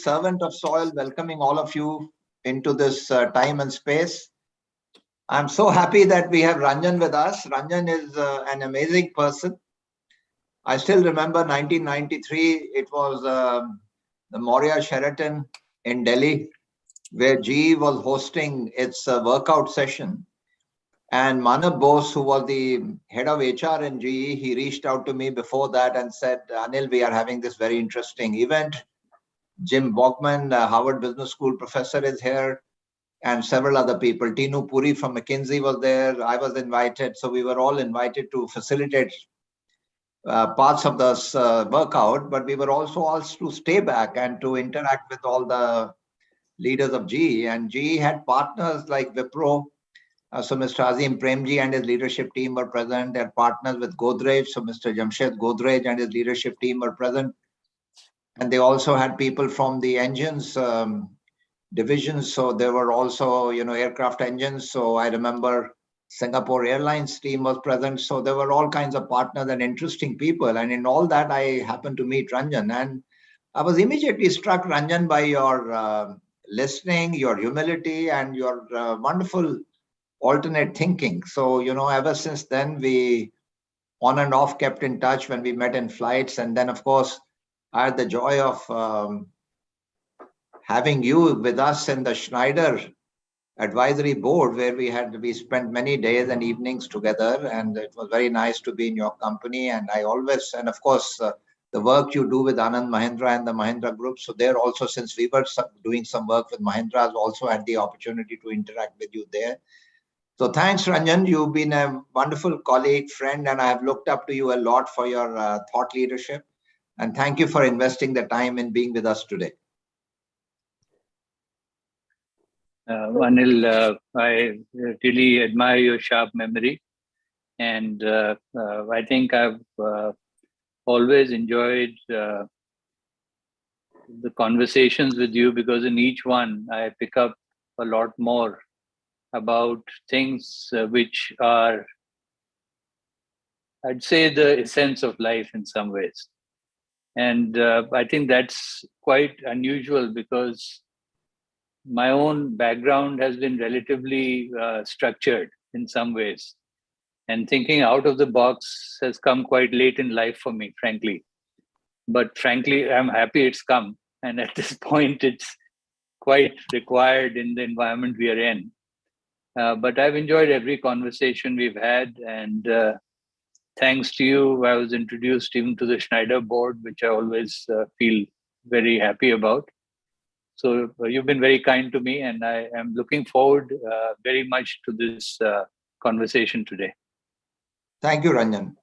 servant of soil, welcoming all of you into this time and space. I'm so happy that we have Ranjan with us. Ranjan is an amazing person. I still remember 1993, it was the Moria Sheraton in Delhi, where GE was hosting its workout session. And Manav Bose, who was the head of HR in GE, he reached out to me before that and said, Anil, we are having this very interesting event. Jim Bogman, Harvard Business School professor, is here, and several other people. Tinu Puri from McKinsey was there. I was invited. So we were all invited to facilitate parts of this workout, but we were also asked to stay back and to interact with all the leaders of GE. And GE had partners like Wipro. So Mr. Azim Premji and his leadership team were present. They had partners with Godrej. So Mr. Jamshed Godrej and his leadership team were present. And they also had people from the engines divisions. So there were also, aircraft engines. So I remember Singapore Airlines team was present. So there were all kinds of partners and interesting people. And in all that, I happened to meet Ranjan. And I was immediately struck, Ranjan, by your listening, your humility, and your wonderful alternate thinking. So, ever since then, we on and off kept in touch when we met in flights. And then, of course, I had the joy of having you with us in the Schneider advisory board, where we spent many days and evenings together. And it was very nice to be in your company. And of course, the work you do with Anand Mahindra and the Mahindra Group. So there also, since we were doing some work with Mahindra, I also had the opportunity to interact with you there. So thanks, Ranjan. You've been a wonderful colleague, friend, and I have looked up to you a lot for your thought leadership. And thank you for investing the time in being with us today. Anil, I really admire your sharp memory. And I think I've always enjoyed the conversations with you, because in each one, I pick up a lot more about things which are, I'd say, the essence of life in some ways. And I think that's quite unusual, because my own background has been relatively structured in some ways. And thinking out of the box has come quite late in life for me, frankly. But frankly, I'm happy it's come. And at this point, it's quite required in the environment we are in. But I've enjoyed every conversation we've had, and thanks to you, I was introduced even to the Schneider board, which I always feel very happy about. So you've been very kind to me, and I am looking forward very much to this conversation today. Thank you, Ranjan.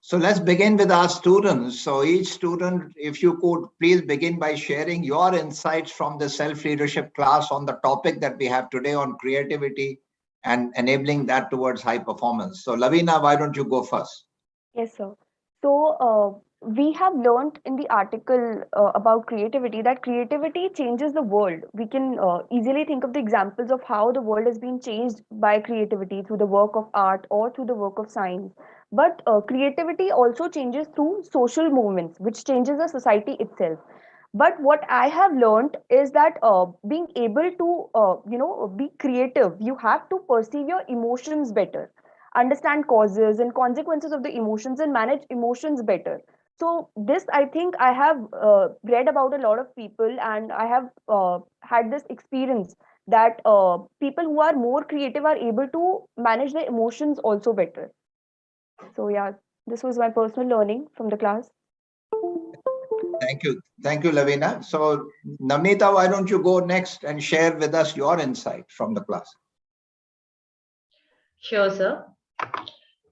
So let's begin with our students. So each student, if you could please begin by sharing your insights from the self-leadership class on the topic that we have today on creativity and enabling that towards high performance. So Lavina, why don't you go first? Yes, sir. So we have learned in the article about creativity that creativity changes the world. We can easily think of the examples of how the world has been changed by creativity through the work of art or through the work of science. But creativity also changes through social movements, which changes the society itself. But what I have learned is that being able to, be creative, you have to perceive your emotions better, understand causes and consequences of the emotions, and manage emotions better. So this, I think, I have read about a lot of people, and I have had this experience that people who are more creative are able to manage their emotions also better. So yeah, this was my personal learning from the class. Thank you, Lavina. So Navneeta, why don't you go next and share with us your insight from the class? Sure, sir.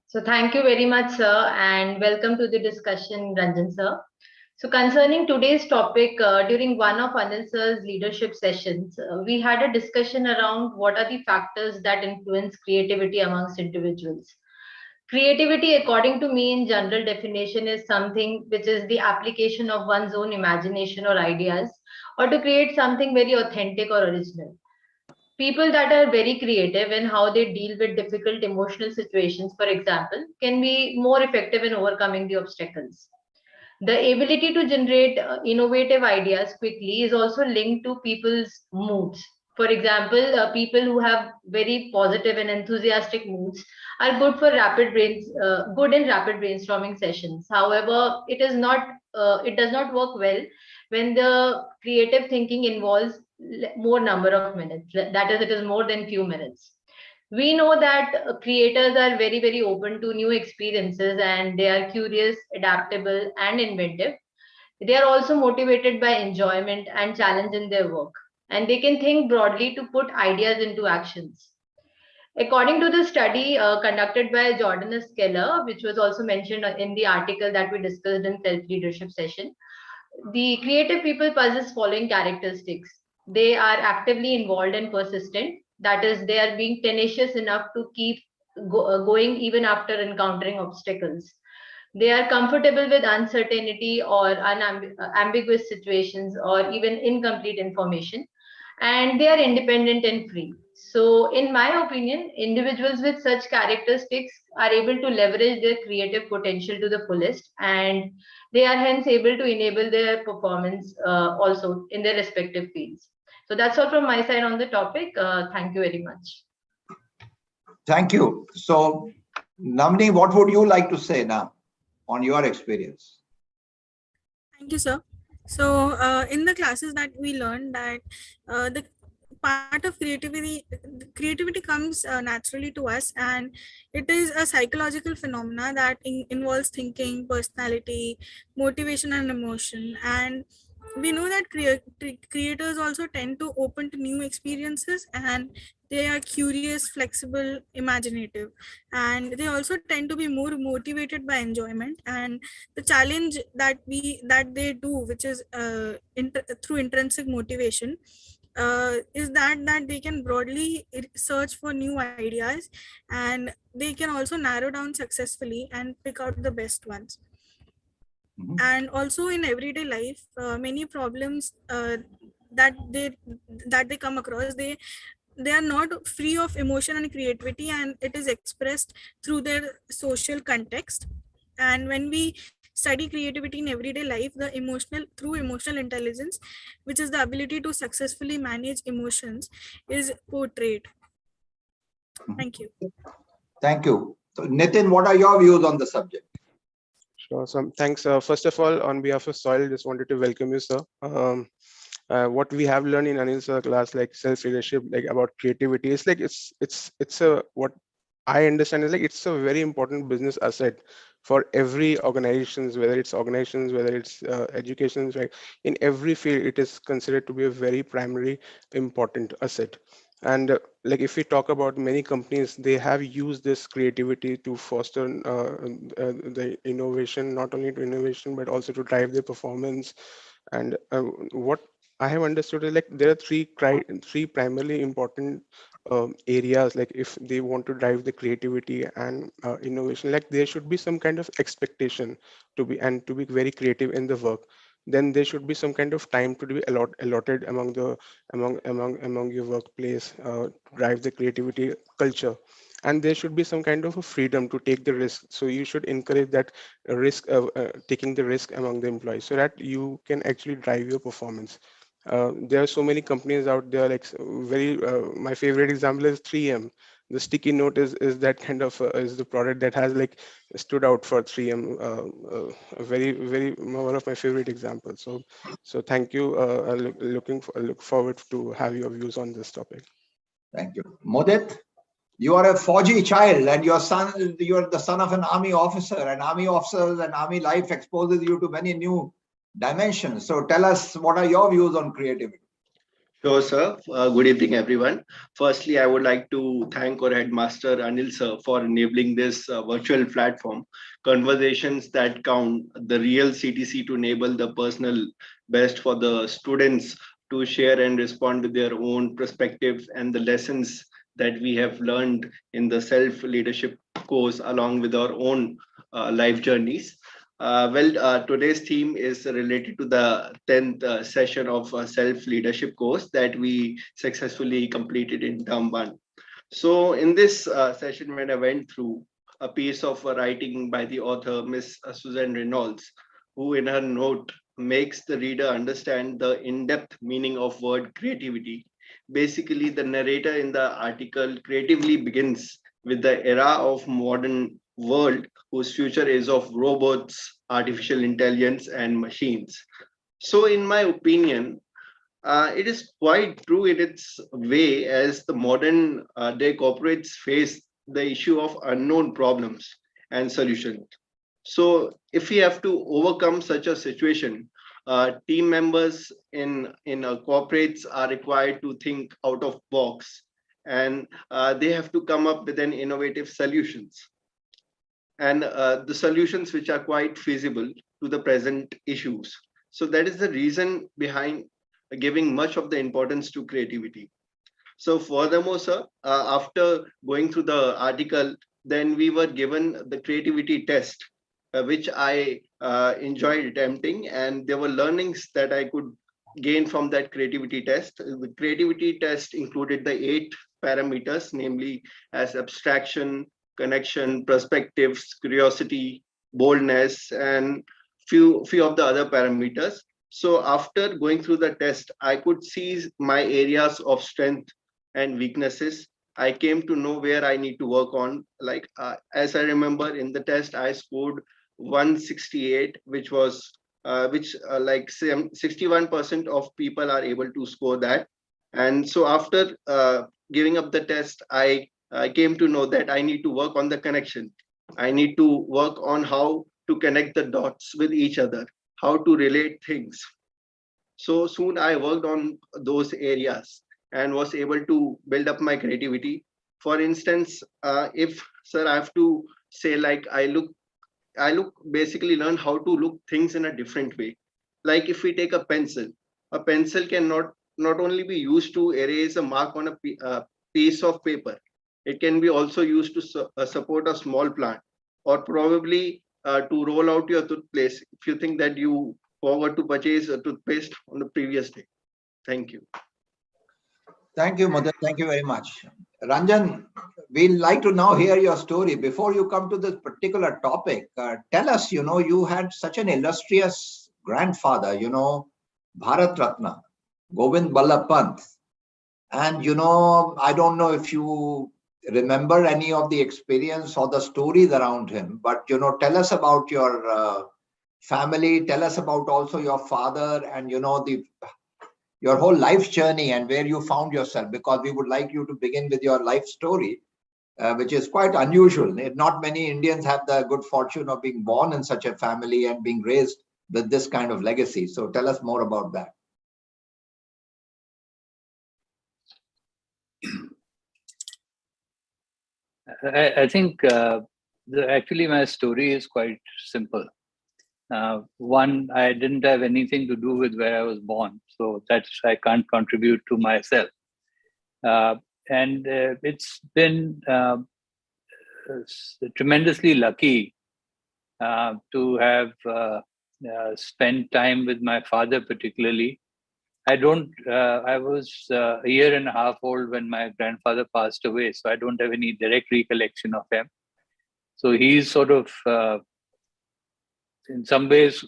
So thank you very much, sir, and welcome to the discussion, Ranjan sir. So concerning today's topic, during one of Anil sir's leadership sessions, we had a discussion around what are the factors that influence creativity amongst individuals. Creativity, according to me, in general definition, is something which is the application of one's own imagination or ideas, or to create something very authentic or original. People that are very creative in how they deal with difficult emotional situations, for example, can be more effective in overcoming the obstacles. The ability to generate innovative ideas quickly is also linked to people's moods. For example, people who have very positive and enthusiastic moods are good in rapid brainstorming sessions. However, it does not work well when the creative thinking involves more number of minutes. That is, it is more than few minutes. We know that creators are very, very open to new experiences, and they are curious, adaptable, and inventive. They are also motivated by enjoyment and challenge in their work, and they can think broadly to put ideas into actions. According to the study conducted by Jordan Keller, which was also mentioned in the article that we discussed in self leadership session, the creative people possess following characteristics. They are actively involved and persistent. That is, they are being tenacious enough to keep going even after encountering obstacles. They are comfortable with uncertainty or ambiguous situations or even incomplete information, and they are independent and free. So, in my opinion, individuals with such characteristics are able to leverage their creative potential to the fullest, and they are hence able to enable their performance also in their respective fields. So, that's all from my side on the topic. Thank you very much. Thank you. So, Namni, what would you like to say now on your experience? Thank you, sir. So, in the classes that we learned that the part of creativity comes naturally to us, and it is a psychological phenomena that involves thinking, personality, motivation, and emotion. And we know that creators also tend to open to new experiences, and they are curious, flexible, imaginative, and they also tend to be more motivated by enjoyment and the challenge that they do, which is through intrinsic motivation, is that they can broadly search for new ideas, and they can also narrow down successfully and pick out the best ones. And also in everyday life, many problems that they come across, they are not free of emotion and creativity, and it is expressed through their social context. And when we study creativity in everyday life, through emotional intelligence, which is the ability to successfully manage emotions, is portrayed. Thank you. Thank you. So, Nitin, what are your views on the subject? Sure. So thanks. First of all, on behalf of Soil, just wanted to welcome you, sir. What we have learned in Anil's class, like self-leadership, like about creativity, it's like it's a what I understand is like it's a very important business asset for every organizations, whether it's educations, right? In every field, it is considered to be a very primary important asset. And like if we talk about many companies, they have used this creativity to foster the innovation, not only to innovation but also to drive their performance. And what I have understood is like there are three primarily important areas. Like if they want to drive the creativity and innovation, like there should be some kind of expectation to be very creative in the work. Then there should be some kind of time to be allotted among your workplace to drive the creativity culture. And there should be some kind of a freedom to take the risk. So you should encourage that risk of taking the risk among the employees, so that you can actually drive your performance. There are so many companies out there, like my favorite example is 3M. The sticky note is that kind of is the product that has like stood out for 3M. A very one of my favorite examples. So thank you. Look forward to have your views on this topic. Thank you. Modit, you are a Fauji child, and you're the son of an army officer, and army officers and army life exposes you to many new dimensions. So tell us, what are your views on creativity? Sure, sir. Good evening, everyone. Firstly, I would like to thank our headmaster Anil sir for enabling this virtual platform, conversations that count, the real CTC to enable the personal best for the students to share and respond with their own perspectives and the lessons that we have learned in the self-leadership course along with our own life journeys. Today's theme is related to the 10th session of self-leadership course that we successfully completed in term 1. So in this session, when I went through a piece of writing by the author, Miss Susan Reynolds, who in her note makes the reader understand the in-depth meaning of word creativity. Basically, the narrator in the article creatively begins with the era of modern world whose future is of robots, artificial intelligence, and machines. So, in my opinion, it is quite true in its way as the modern day corporates face the issue of unknown problems and solutions. So if we have to overcome such a situation, team members in corporates are required to think out of box, and they have to come up with an innovative solutions, and the solutions which are quite feasible to the present issues. So that is the reason behind giving much of the importance to creativity. So furthermore, sir, after going through the article, then we were given the creativity test, which I enjoyed attempting, and there were learnings that I could gain from that creativity test. The creativity test included the 8 parameters, namely as abstraction, connection, perspectives, curiosity, boldness, and few of the other parameters. So after going through the test, I could see my areas of strength and weaknesses. I came to know where I need to work on. Like as I remember in the test, I scored 168, which like 61% of people are able to score that. And so after giving up the test, I came to know that I need to work on the connection. I need to work on how to connect the dots with each other, how to relate things. So soon I worked on those areas and was able to build up my creativity. For instance, if sir, I have to say like I look basically learn how to look things in a different way. Like if we take a pencil can not only be used to erase a mark on a piece of paper. It can be also used to support a small plant, or probably to roll out your toothpaste if you think that you forgot to purchase a toothpaste on the previous day. Thank you. Thank you, Mother. Thank you very much. Ranjan, we'd like to now hear your story. Before you come to this particular topic, tell us, you had such an illustrious grandfather, Bharat Ratna, Govind Ballabh Pant. And, I don't know if you remember any of the experience or the stories around him, but, tell us about your family, tell us about also your father and, your whole life journey and where you found yourself, because we would like you to begin with your life story, which is quite unusual. Not many Indians have the good fortune of being born in such a family and being raised with this kind of legacy. So tell us more about that. I think actually my story is quite simple. One, I didn't have anything to do with where I was born, so that's I can't contribute to myself. And it's been tremendously lucky to have spent time with my father, particularly. I was a year and a half old when my grandfather passed away, so I don't have any direct recollection of him. So he's sort of, in some ways,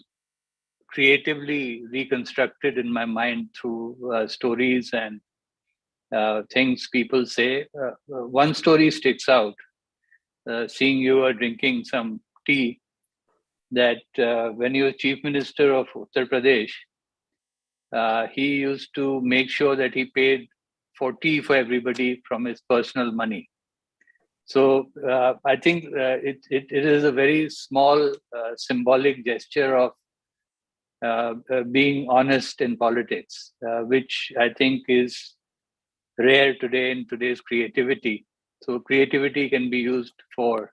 creatively reconstructed in my mind through stories and things people say. One story sticks out, seeing you are drinking some tea, that when he was Chief Minister of Uttar Pradesh, he used to make sure that he paid for tea for everybody from his personal money. So I think it is a very small symbolic gesture of being honest in politics, which I think is rare today in today's creativity. So creativity can be used for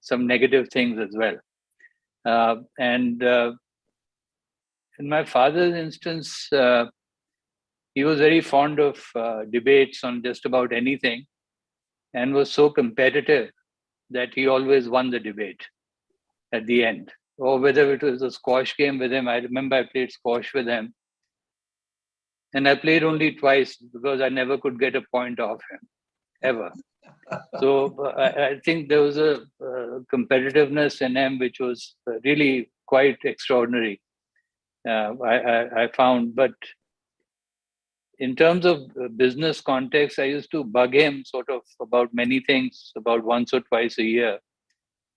some negative things as well. And in my father's instance, he was very fond of debates on just about anything and was so competitive that he always won the debate at the end. Or whether it was a squash game with him. I remember I played squash with him. And I played only twice because I never could get a point off him, ever. So I think there was a competitiveness in him which was really quite extraordinary. I found, but in terms of business context, I used to bug him sort of about many things, about once or twice a year.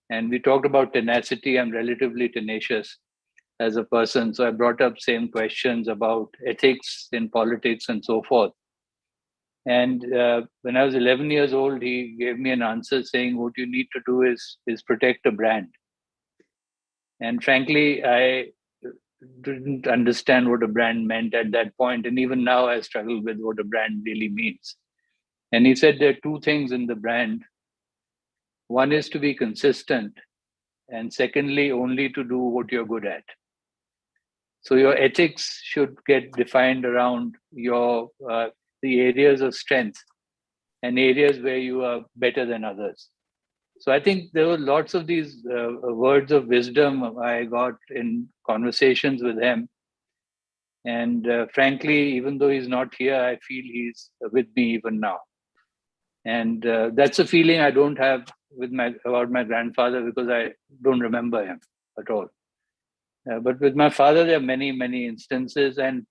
And we talked about tenacity. I'm relatively tenacious as a person. So I brought up same questions about ethics in politics and so forth. And when I was 11 years old, he gave me an answer saying, what you need to do is protect a brand. And frankly, I didn't understand what a brand meant at that point. And even now I struggle with what a brand really means. And he said there are two things in the brand. One is to be consistent. And secondly, only to do what you're good at. So your ethics should get defined around your the areas of strength and areas where you are better than others. So I think there were lots of these words of wisdom I got in conversations with him. And frankly, even though he's not here, I feel he's with me even now. And that's a feeling I don't have about my grandfather, because I don't remember him at all. But with my father, there are many, many instances. And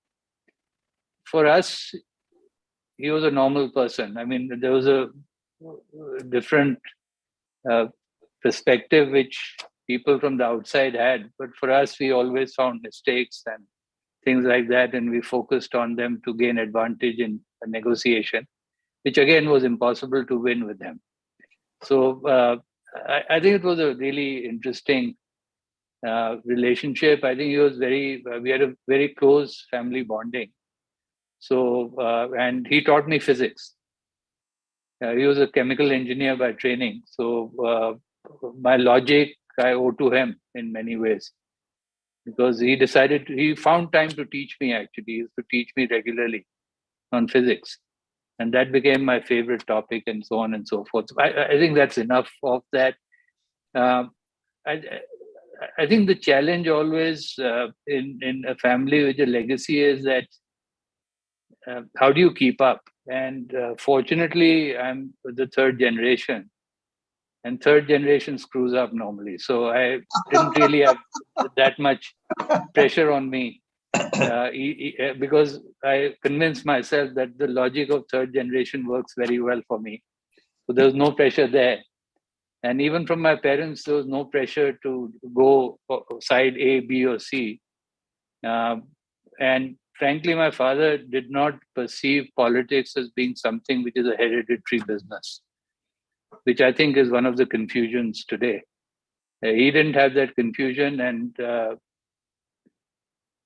for us, he was a normal person. I mean, there was a different perspective which people from the outside had. But for us, we always found mistakes and things like that. And we focused on them to gain advantage in a negotiation, which again was impossible to win with him. So I think it was a really interesting relationship. I think he was we had a very close family bonding. So, and he taught me physics. He was a chemical engineer by training. So my logic I owe to him in many ways, because he found time to teach me actually. He used to teach me regularly on physics. And that became my favorite topic, and so on and so forth. So I think that's enough of that. I think the challenge always in a family with a legacy is that how do you keep up? And fortunately, I'm the third generation, and third generation screws up normally. So I didn't really have that much pressure on me because I convinced myself that the logic of third generation works very well for me. So there was no pressure there. And even from my parents, there was no pressure to go side A, B, or C. And frankly, my father did not perceive politics as being something which is a hereditary business, which I think is one of the confusions today. He didn't have that confusion, and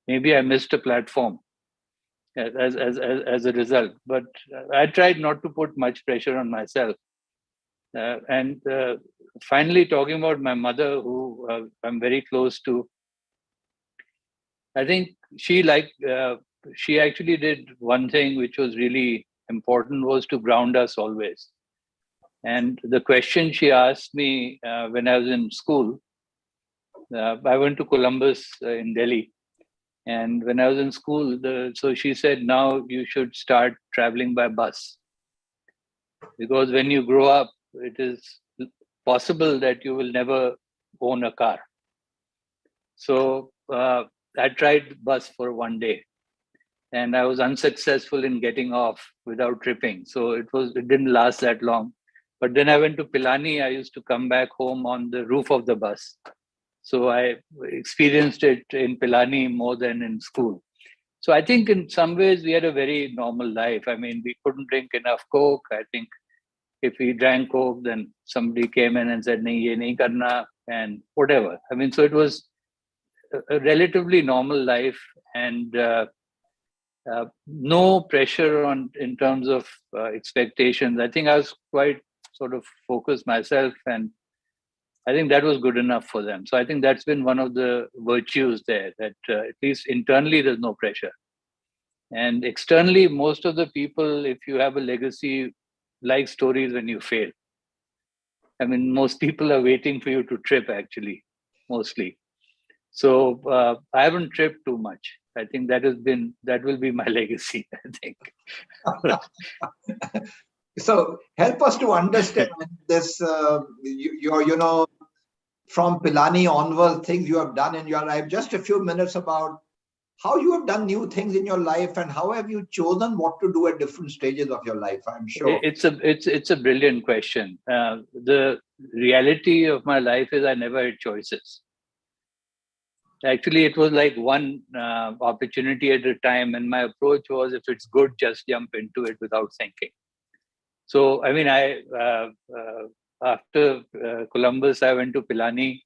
maybe I missed a platform as a result. But I tried not to put much pressure on myself. And finally, talking about my mother, who I'm very close to, I think she actually did one thing which was really important, was to ground us always. And the question she asked me when I was in school, I went to Columbus in Delhi. And when I was in school, so she said, now you should start traveling by bus. Because when you grow up, it is possible that you will never own a car. So I tried bus for one day, and I was unsuccessful in getting off without tripping. So it didn't last that long. But then I went to Pilani. I used to come back home on the roof of the bus. So I experienced it in Pilani more than in school. So I think in some ways we had a very normal life. I mean, we couldn't drink enough Coke. I think if we drank Coke, then somebody came in and said, nahi, ye nahi karna, and whatever. I mean, so it was a relatively normal life, and no pressure in terms of expectations. I think I was quite sort of focused myself, and I think that was good enough for them. So I think that's been one of the virtues there, that at least internally there's no pressure. And externally, most of the people, if you have a legacy, like stories when you fail. I mean, most people are waiting for you to trip, actually, mostly. So I haven't tripped too much. I think that will be my legacy, I think. So help us to understand this, from Pilani onwards, things you have done in your life. Just a few minutes about how you have done new things in your life and how have you chosen what to do at different stages of your life. I'm sure It's a brilliant question. The reality of my life is I never had choices. Actually, it was like one opportunity at a time, and my approach was, if it's good, just jump into it without thinking. So, I mean, after Columbus, I went to Pilani,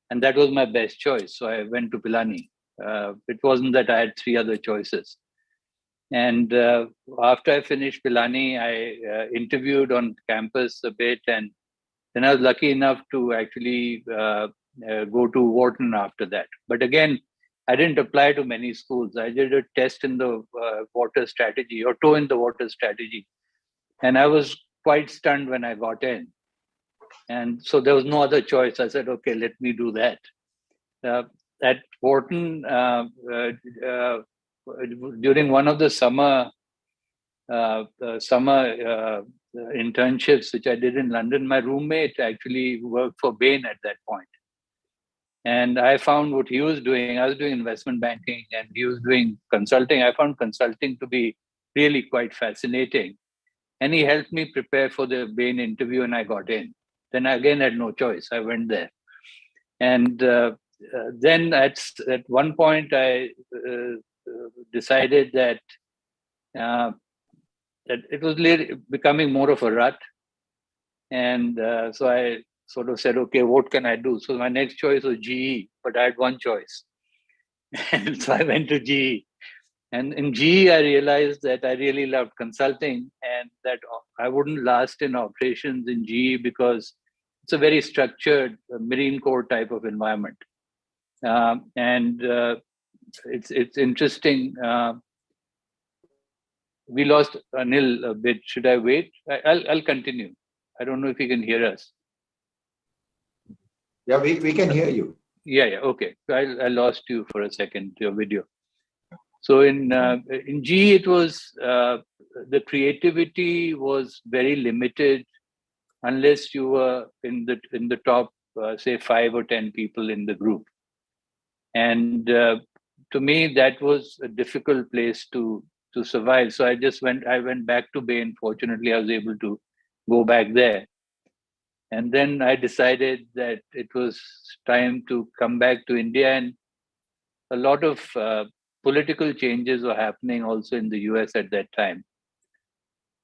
and that was my best choice. So I went to Pilani. It wasn't that I had three other choices. And after I finished Pilani, I interviewed on campus a bit, and then I was lucky enough to actually go to Wharton after that. But again, I didn't apply to many schools. I did a test in the water strategy, or toe in the water strategy. And I was quite stunned when I got in. And so there was no other choice. I said, okay, let me do that. At Wharton, during one of the summer internships which I did in London, my roommate actually worked for Bain at that point. And I found what he was doing. I was doing investment banking and he was doing consulting. I found consulting to be really quite fascinating. And he helped me prepare for the Bain interview and I got in. Then I again had no choice. I went there. And then at one point I decided that that it was becoming more of a rut. And so I sort of said, okay, what can I do? So my next choice was GE, but I had one choice. And so I went to GE. And in GE, I realized that I really loved consulting and that I wouldn't last in operations in GE because it's a very structured Marine Corps type of environment. And it's interesting. We lost Anil a bit. Should I wait? I'll continue. I don't know if you can hear us. Yeah, we can hear you. Yeah. Okay. I lost you for a second, your video. So in GE, it was the creativity was very limited unless you were in the top, say 5 or 10 people in the group. And to me, that was a difficult place to survive. So I went back to Bain. Fortunately, I was able to go back there. And then I decided that it was time to come back to India, and a lot of political changes were happening also in the US at that time.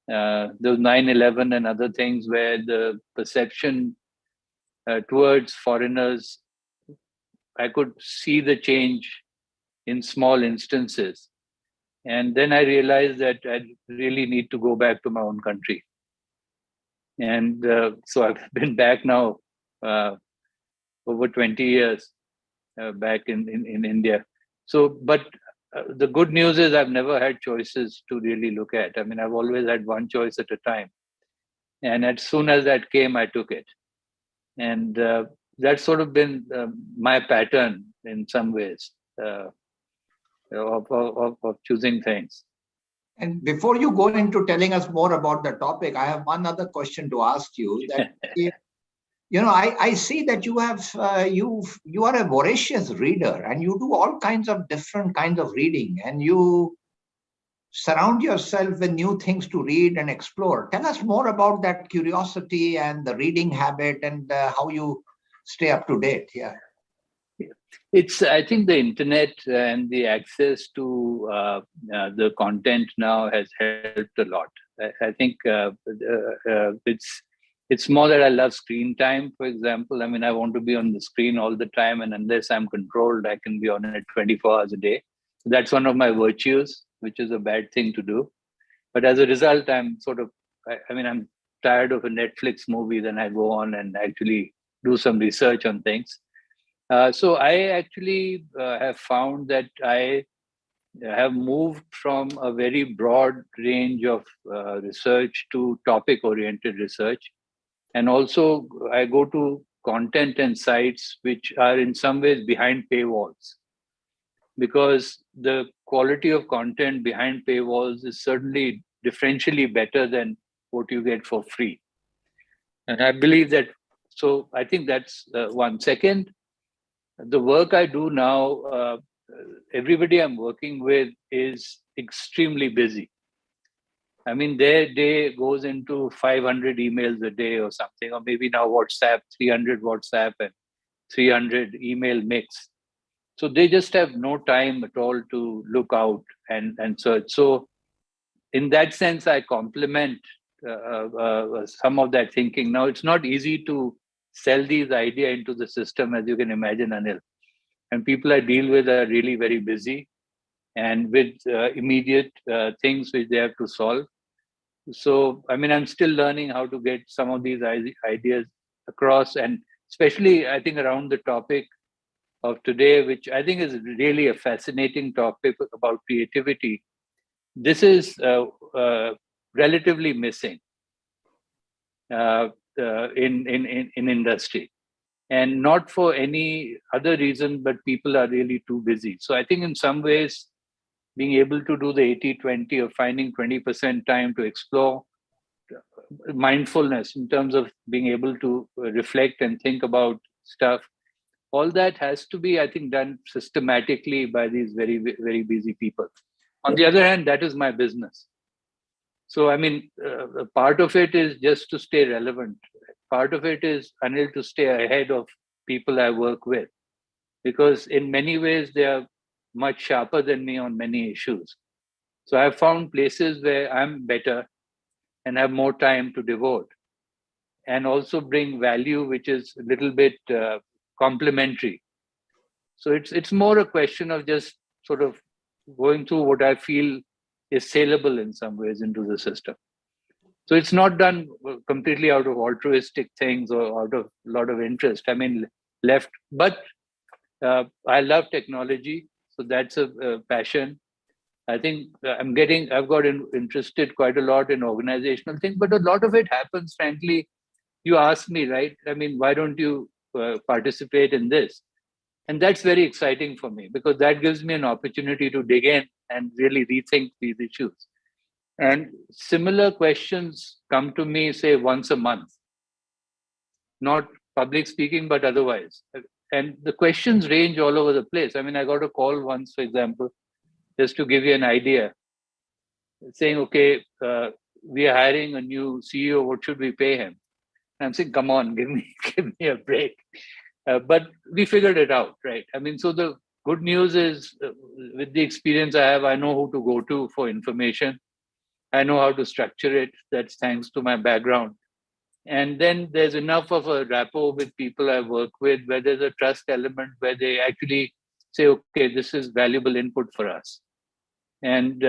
There was 9/11 and other things where the perception towards foreigners, I could see the change in small instances. And then I realized that I really need to go back to my own country. And so I've been back now over 20 years back in India. So, but the good news is I've never had choices to really look at. I mean, I've always had one choice at a time. And as soon as that came, I took it. And that's sort of been my pattern in some ways of choosing things. And before you go into telling us more about the topic, I have one other question to ask you. That I see that you are a voracious reader and you do all kinds of different kinds of reading and you surround yourself with new things to read and explore. Tell us more about that curiosity and the reading habit and how you stay up to date. Yeah. I think the internet and the access to the content now has helped a lot. I think it's more that I love screen time, for example. I mean, I want to be on the screen all the time, and unless I'm controlled, I can be on it 24 hours a day. So that's one of my virtues, which is a bad thing to do. But as a result, I'm I'm tired of a Netflix movie, then I go on and actually do some research on things. So I actually have found that I have moved from a very broad range of research to topic-oriented research. And also I go to content and sites which are in some ways behind paywalls, because the quality of content behind paywalls is certainly differentially better than what you get for free. And I believe that So I think that's one. Second, the work I do now, everybody I'm working with is extremely busy. I mean, their day goes into 500 emails a day or something, or maybe now WhatsApp, 300 WhatsApp and 300 email mix. So they just have no time at all to look out and search. So in that sense, I complement some of that thinking. Now, it's not easy to sell these ideas into the system, as you can imagine, Anil. And people I deal with are really very busy and with immediate things which they have to solve. So, I mean, I'm still learning how to get some of these ideas across, and especially, I think, around the topic of today, which I think is really a fascinating topic about creativity. This is relatively missing in industry, and not for any other reason, but people are really too busy. So I think in some ways, being able to do the 80-20 or finding 20% time to explore mindfulness in terms of being able to reflect and think about stuff, all that has to be, I think, done systematically by these very, very busy people. On the other hand, that is my business. So, I mean, part of it is just to stay relevant. Part of it is, Anil, to stay ahead of people I work with, because in many ways, they are much sharper than me on many issues. So I've found places where I'm better and have more time to devote, and also bring value, which is a little bit complementary. So it's more a question of just sort of going through what I feel is saleable in some ways into the system. So it's not done completely out of altruistic things or out of a lot of interest. I mean, left, but I love technology, so that's a passion. I think I've got interested quite a lot in organizational things, but a lot of it happens, frankly. You ask me, right? I mean, why don't you participate in this? And that's very exciting for me, because that gives me an opportunity to dig in and really rethink these issues. And similar questions come to me, say, once a month, not public speaking, but otherwise. And the questions range all over the place. I mean, I got a call once, for example, just to give you an idea, saying, okay, we are hiring a new CEO, what should we pay him? And I'm saying, come on, give me a break. But we figured it out, right? I mean, so the good news is, with the experience I have, I know who to go to for information. I know how to structure it. That's thanks to my background. And then there's enough of a rapport with people I work with, where there's a trust element, where they actually say, okay, this is valuable input for us. And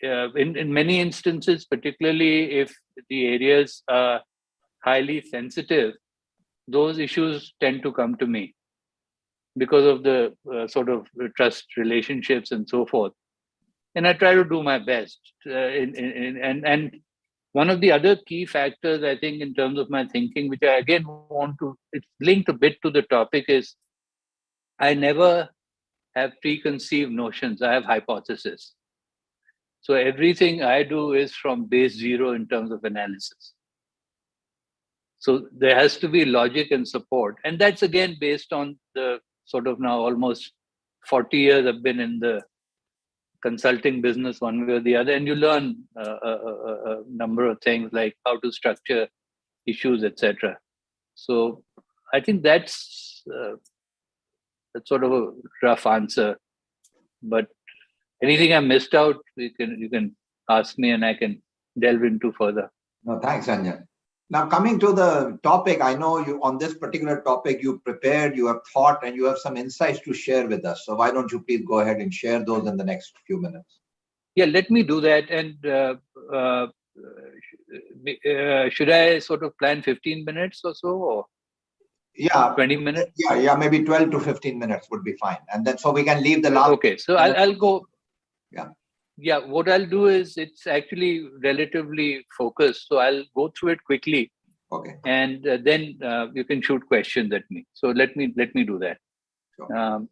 in many instances, particularly if the areas are highly sensitive, those issues tend to come to me because of the sort of trust relationships and so forth. And I try to do my best. And one of the other key factors, I think, in terms of my thinking, which I again it's linked a bit to the topic, is I never have preconceived notions. I have hypotheses. So everything I do is from base zero in terms of analysis. So there has to be logic and support. And that's again based on the sort of now almost 40 years I've been in the consulting business one way or the other. And you learn a number of things like how to structure issues, etc. So I think that's sort of a rough answer. But anything I missed out, you can ask me and I can delve into further. No, thanks, Ranjan. Now, coming to the topic, I know you on this particular topic, you prepared, you have thought, and you have some insights to share with us. So why don't you please go ahead and share those in the next few minutes? Yeah, let me do that. And should I sort of plan 15 minutes or so, or yeah, 20 minutes? Yeah, maybe 12 to 15 minutes would be fine. And then so we can leave the last. Okay, so I'll go. Yeah. Yeah, what I'll do is, it's actually relatively focused. So I'll go through it quickly. Okay. And then you can shoot questions at me. So let me do that. Sure.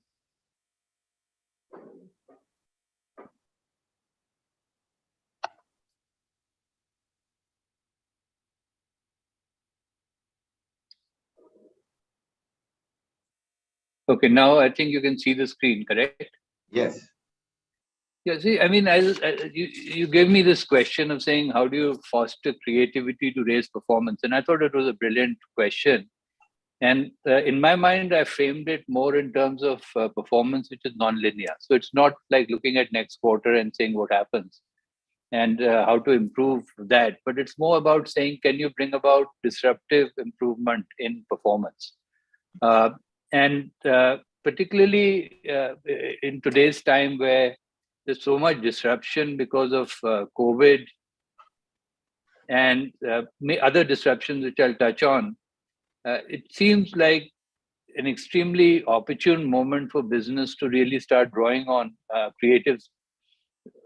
Okay, now I think you can see the screen, correct? Yes. Yeah, see, I mean, you gave me this question of saying, how do you foster creativity to raise performance? And I thought it was a brilliant question. And in my mind, I framed it more in terms of performance, which is non-linear. So it's not like looking at next quarter and saying what happens and how to improve that. But it's more about saying, can you bring about disruptive improvement in performance? Uh, and particularly in today's time where there's so much disruption because of COVID and other disruptions, which I'll touch on, it seems like an extremely opportune moment for business to really start drawing on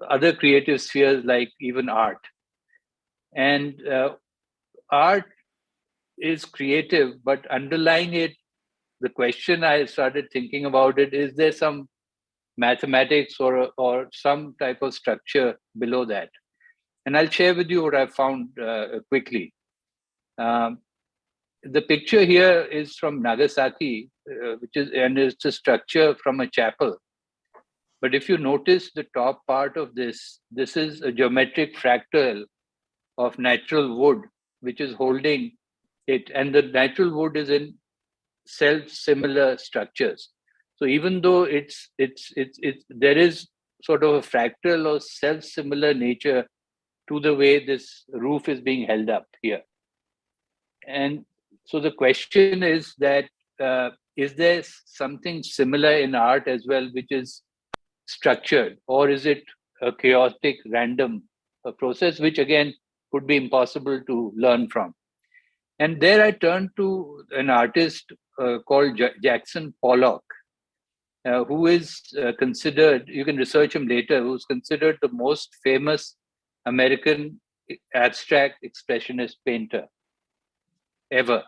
other creative spheres like even art. And art is creative, but underlying it, the question I started thinking about it, is there some mathematics or some type of structure below that? And I'll share with you what I found quickly. The picture here is from Nagasaki, and it's a structure from a chapel. But if you notice the top part of this is a geometric fractal of natural wood, which is holding it. And the natural wood is in self-similar structures. So even though there is sort of a fractal or self-similar nature to the way this roof is being held up here. And so the question is that, is there something similar in art as well, which is structured, or is it a chaotic, random process, which again could be impossible to learn from? And there I turned to an artist called Jackson Pollock, who is considered, you can research him later, who's considered the most famous American abstract expressionist painter ever.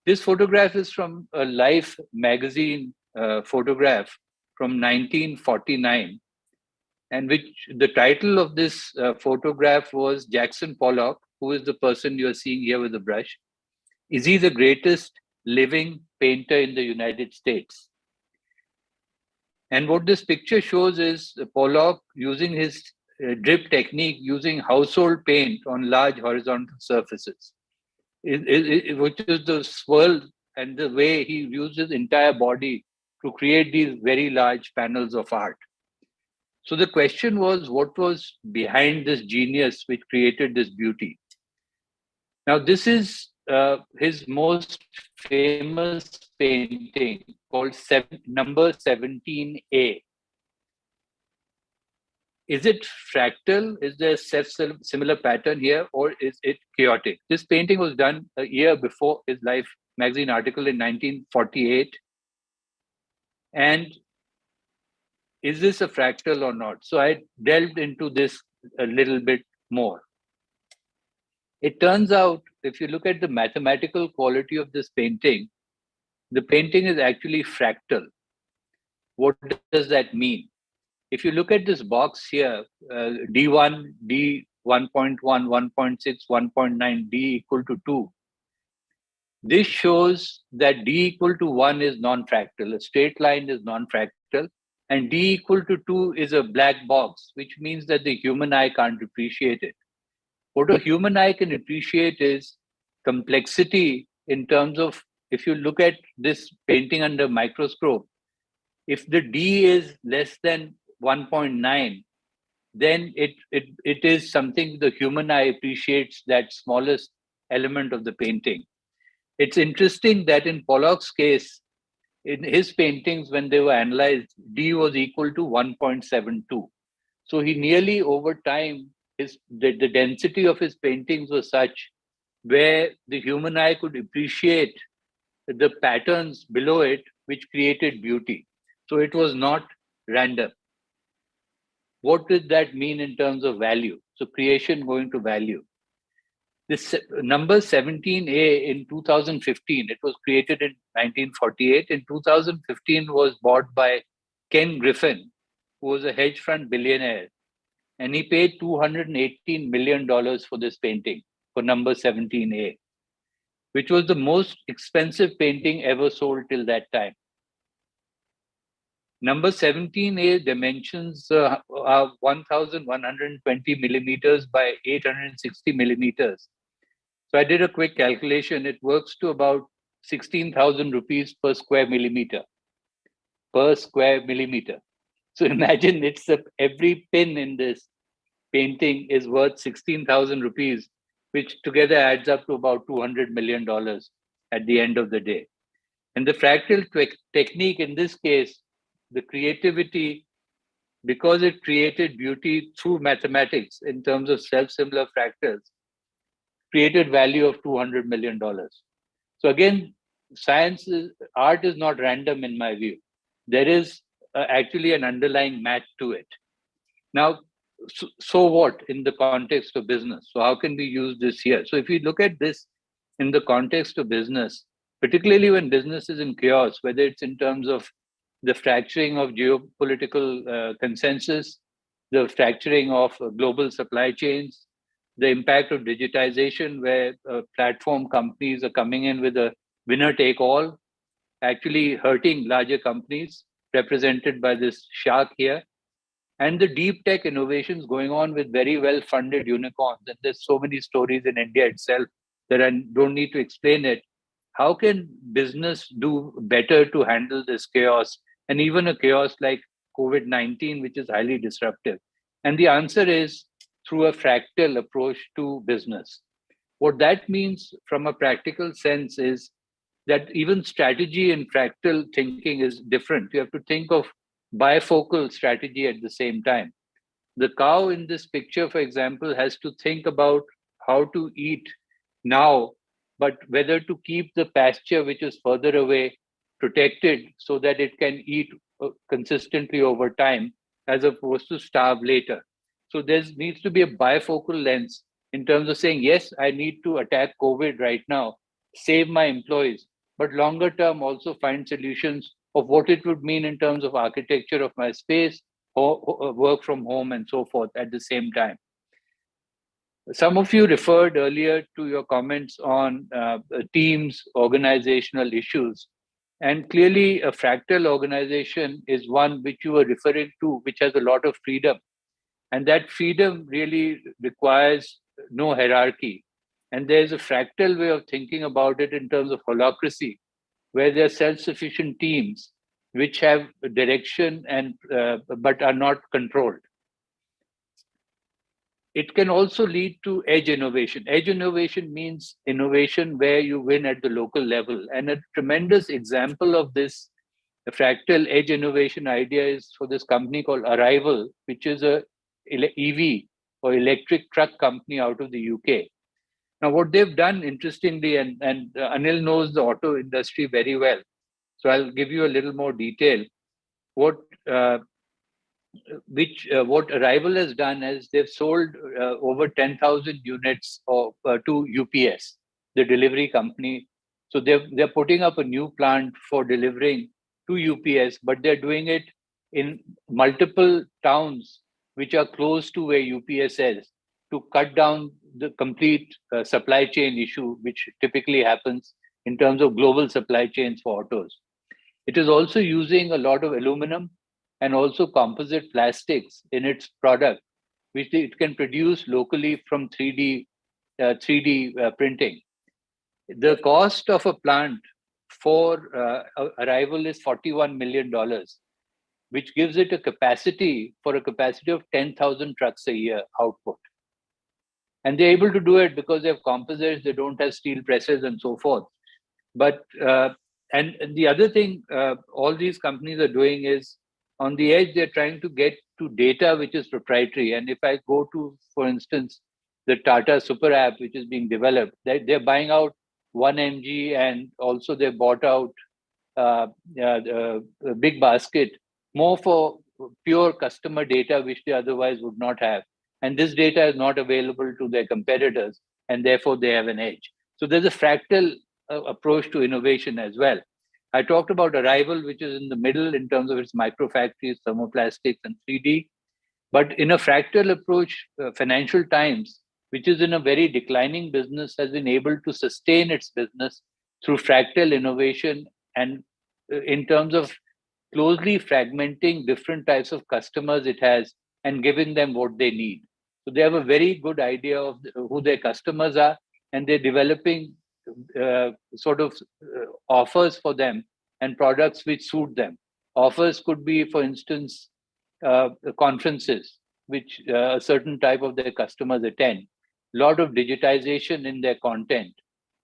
This photograph is from a Life magazine photograph from 1949, and which the title of this photograph was Jackson Pollock, who is the person you're seeing here with the brush. Is he the greatest living painter in the United States? And what this picture shows is Pollock using his drip technique, using household paint on large horizontal surfaces, which is the swirl and the way he used his entire body to create these very large panels of art. So the question was, what was behind this genius which created this beauty? Now, this is his most famous painting called number 17A. Is it fractal? Is there a similar pattern here, or is it chaotic? This painting was done a year before his Life magazine article in 1948. And is this a fractal or not? So I delved into this a little bit more. It turns out, if you look at the mathematical quality of this painting, the painting is actually fractal. What does that mean? If you look at this box here, D1, D 1.1, 1.6, 1.9, D equal to 2, this shows that D equal to 1 is non-fractal, a straight line is non-fractal, and D equal to 2 is a black box, which means that the human eye can't appreciate it. What a human eye can appreciate is complexity in terms of, if you look at this painting under microscope, if the D is less than 1.9, then it is something the human eye appreciates, that smallest element of the painting. It's interesting that in Pollock's case, in his paintings, when they were analyzed, D was equal to 1.72. So he nearly over time, the density of his paintings was such where the human eye could appreciate the patterns below it, which created beauty. So it was not random. What did that mean in terms of value? So creation going to value. This number 17A in 2015, it was created in 1948. In 2015 was bought by Ken Griffin, who was a hedge fund billionaire. And he paid $218 million for this painting, for number 17A, which was the most expensive painting ever sold till that time. Number 17A dimensions are 1,120 millimeters by 860 millimeters. So I did a quick calculation. It works to about 16,000 rupees per square millimeter. Per square millimeter. So imagine every pin in this painting is worth 16,000 rupees, which together adds up to about $200 million at the end of the day. And the fractal technique in this case, the creativity, because it created beauty through mathematics in terms of self-similar fractals, created value of $200 million. So again, art is not random in my view. There is actually an underlying math to it. Now, so what in the context of business? So how can we use this here? So if you look at this in the context of business, particularly when business is in chaos, whether it's in terms of the fracturing of geopolitical consensus, the fracturing of global supply chains, the impact of digitization, where platform companies are coming in with a winner take all, actually hurting larger companies represented by this shark here, and the deep tech innovations going on with very well funded unicorns. And there's so many stories in India itself that I don't need to explain it. How can business do better to handle this chaos, and even a chaos like COVID-19, which is highly disruptive? And the answer is through a fractal approach to business. What that means from a practical sense is that even strategy in fractal thinking is different. You have to think of bifocal strategy at the same time. The cow in this picture, for example, has to think about how to eat now, but whether to keep the pasture which is further away protected so that it can eat consistently over time, as opposed to starve later. So there needs to be a bifocal lens in terms of saying, yes, I need to attack COVID right now, save my employees, but longer term also find solutions of what it would mean in terms of architecture of my space, work from home, and so forth at the same time. Some of you referred earlier to your comments on teams, organizational issues. And clearly, a fractal organization is one which you were referring to, which has a lot of freedom. And that freedom really requires no hierarchy. And there's a fractal way of thinking about it in terms of holacracy, where there are self-sufficient teams which have direction and but are not controlled. It can also lead to edge innovation. Edge innovation means innovation where you win at the local level. And a tremendous example of this fractal edge innovation idea is for this company called Arrival, which is a EV or electric truck company out of the UK. Now, what they've done, interestingly, and Anil knows the auto industry very well, so I'll give you a little more detail. What Arrival has done is they've sold over 10,000 units to UPS, the delivery company. So they're putting up a new plant for delivering to UPS, but they're doing it in multiple towns which are close to where UPS is, to cut down the complete supply chain issue, which typically happens in terms of global supply chains for autos. It is also using a lot of aluminum and also composite plastics in its product, which it can produce locally from 3D printing. The cost of a plant for Arrival is $41 million, which gives it a capacity of 10,000 trucks a year output. And they're able to do it because they have composites, they don't have steel presses and so forth. But and the other thing all these companies are doing is, on the edge, they're trying to get to data which is proprietary. And if I go to, for instance, the Tata Super App, which is being developed, they're buying out 1mg, and also they bought out a Big Basket, more for pure customer data, which they otherwise would not have. And this data is not available to their competitors, and therefore they have an edge. So there's a fractal approach to innovation as well. I talked about Arrival, which is in the middle in terms of its microfactories, thermoplastics, and 3D. But in a fractal approach, Financial Times, which is in a very declining business, has been able to sustain its business through fractal innovation, and in terms of closely fragmenting different types of customers it has and giving them what they need. So they have a very good idea of who their customers are, and they're developing offers for them and products which suit them. Offers could be, for instance, conferences, which a certain type of their customers attend, a lot of digitization in their content,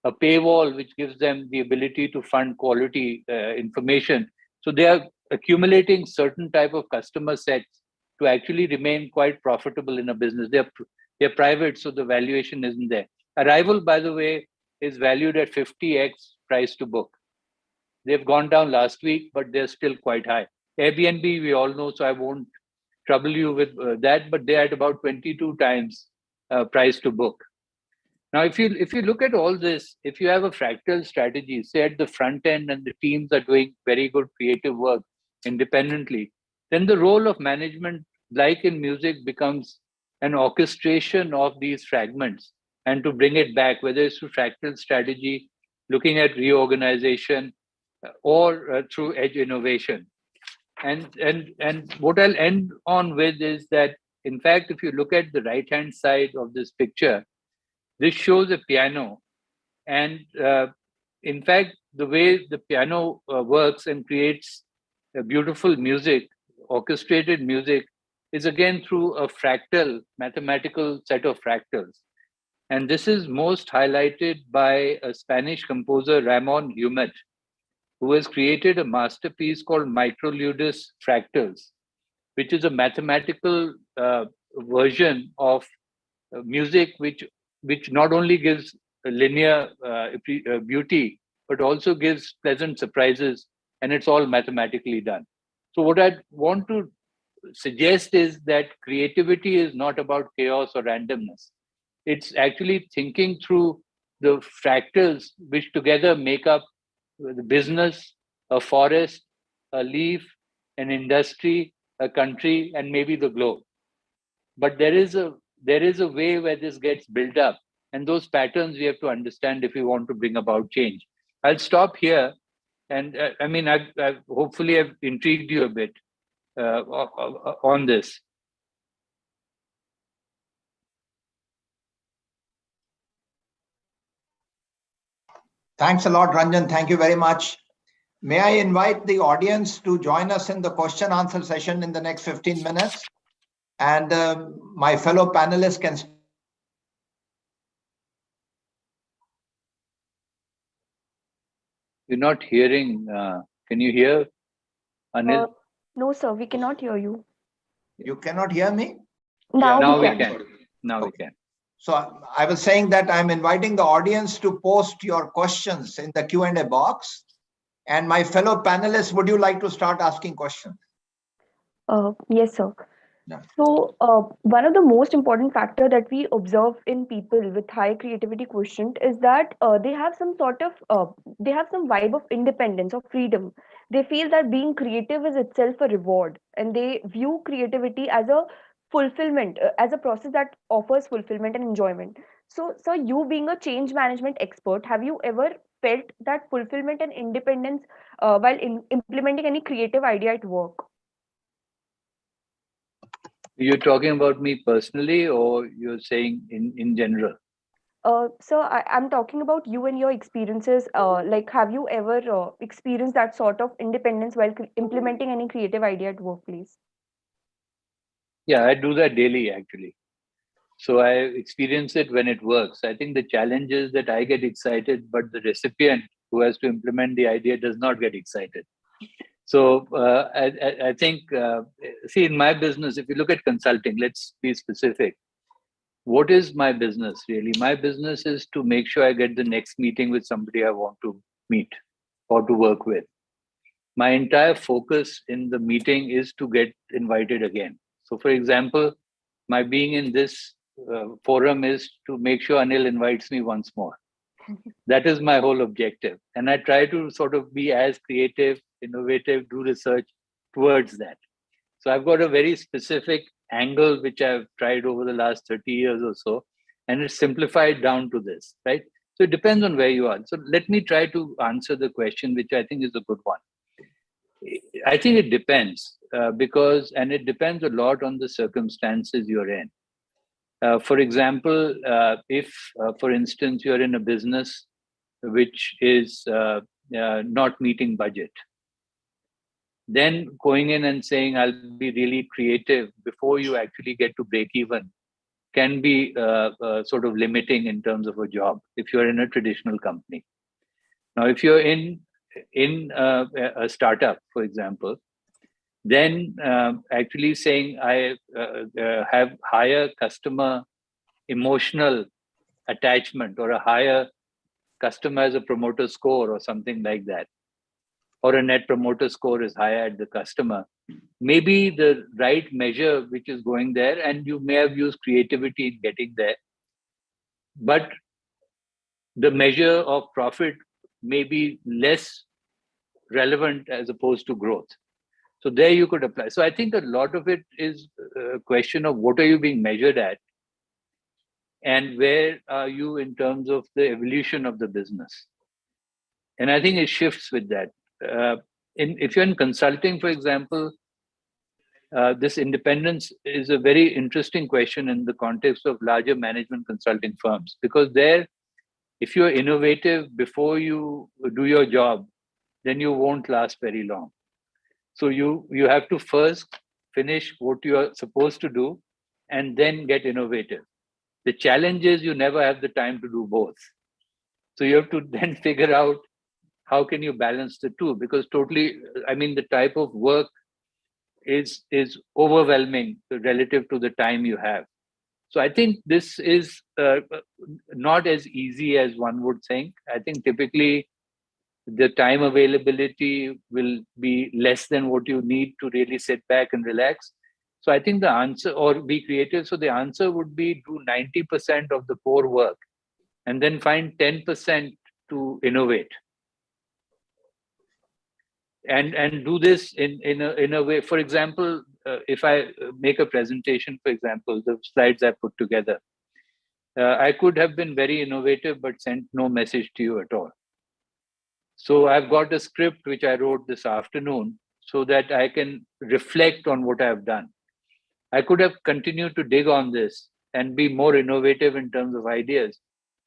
a paywall which gives them the ability to fund quality information. So they are accumulating certain type of customer sets to actually remain quite profitable in a business. They're private, so the valuation isn't there. Arrival, by the way, is valued at 50x price to book. They've gone down last week, but they're still quite high. Airbnb, we all know, so I won't trouble you with that, but they're at about 22 times price to book. Now, if you look at all this, if you have a fractal strategy, say at the front end and the teams are doing very good creative work independently, then the role of management, like in music, becomes an orchestration of these fragments and to bring it back, whether it's through fractal strategy, looking at reorganization, or through edge innovation. And what I'll end on with is that, in fact, if you look at the right-hand side of this picture, this shows a piano. And in fact, the way the piano works and creates a beautiful music, orchestrated music, is again through a fractal, mathematical set of fractals. And this is most highlighted by a Spanish composer, Ramon Humet, who has created a masterpiece called Microludus Fractals, which is a mathematical version of music which not only gives linear beauty, but also gives pleasant surprises, and it's all mathematically done. So what I want to suggest is that creativity is not about chaos or randomness. It's actually thinking through the fractals which together make up the business, a forest, a leaf, an industry, a country, and maybe the globe. But there is a way where this gets built up, and those patterns we have to understand if we want to bring about change. I'll stop here, and I've hopefully I've intrigued you a bit on this. Thanks a lot, Ranjan. Thank you very much. May I invite the audience to join us in the question answer session in the next 15 minutes? And my fellow panelists can. You're not hearing. Can you hear, Anil? No, sir, we cannot hear you. You cannot hear me? Now we can. Now we can. So I was saying that I'm inviting the audience to post your questions in the Q&A box. And my fellow panelists, would you like to start asking questions? Yes, sir. Yeah. So one of the most important factor that we observe in people with high creativity quotient is that they have some sort of they have some vibe of independence or freedom. They feel that being creative is itself a reward, and they view creativity as a fulfillment, as a process that offers fulfillment and enjoyment. So you being a change management expert, have you ever felt that fulfillment and independence while implementing any creative idea at work? You're talking about me personally, or you're saying in general? So I'm talking about you and your experiences. Like, have you ever experienced that sort of independence while implementing any creative idea at workplace? Yeah, I do that daily, actually. So I experience it when it works. I think the challenge is that I get excited, but the recipient who has to implement the idea does not get excited. So I think, see, in my business, if you look at consulting, let's be specific. What is my business really? My business is to make sure I get the next meeting with somebody I want to meet or to work with. My entire focus in the meeting is to get invited again. So for example, my being in this forum is to make sure Anil invites me once more. That is my whole objective. And I try to sort of be as creative, innovative, do research towards that. So I've got a very specific angle, which I've tried over the last 30 years or so, and it's simplified down to this, right? So it depends on where you are. So let me try to answer the question, which I think is a good one. I think it depends and it depends a lot on the circumstances you're in. For example, if, for instance, you're in a business which is not meeting budget, then going in and saying, I'll be really creative before you actually get to break even can be sort of limiting in terms of a job if you're in a traditional company. Now, if you're in a startup, for example, then actually saying I have higher customer emotional attachment or a higher customer as a promoter score or something like that, or a net promoter score is higher at the customer, maybe the right measure which is going there, and you may have used creativity in getting there, but the measure of profit may be less relevant as opposed to growth. So there you could apply. So I think a lot of it is a question of what are you being measured at and where are you in terms of the evolution of the business. And I think it shifts with that. If you're in consulting, for example, this independence is a very interesting question in the context of larger management consulting firms, because there, if you're innovative before you do your job, then you won't last very long. So you have to first finish what you are supposed to do and then get innovative. The challenge is you never have the time to do both. So you have to then figure out how can you balance the two, because the type of work is overwhelming relative to the time you have. So I think this is not as easy as one would think. I think typically the time availability will be less than what you need to really sit back and relax. So I think the answer, or be creative. So the answer would be do 90% of the core work and then find 10% to innovate. And do this in a way. For example, if I make a presentation, for example, the slides I put together, I could have been very innovative but sent no message to you at all. So I've got a script which I wrote this afternoon so that I can reflect on what I've done. I could have continued to dig on this and be more innovative in terms of ideas,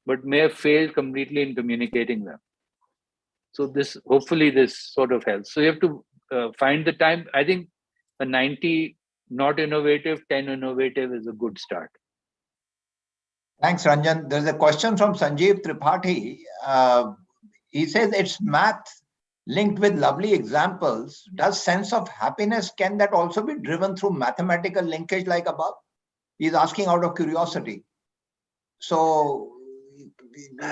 but may have failed completely in communicating them. So hopefully this sort of helps. So you have to find the time. I think a 90 not innovative, 10 innovative is a good start. Thanks, Ranjan. There's a question from Sanjeev Tripathi. He says it's math linked with lovely examples. Does sense of happiness, can that also be driven through mathematical linkage like above? He's asking out of curiosity. So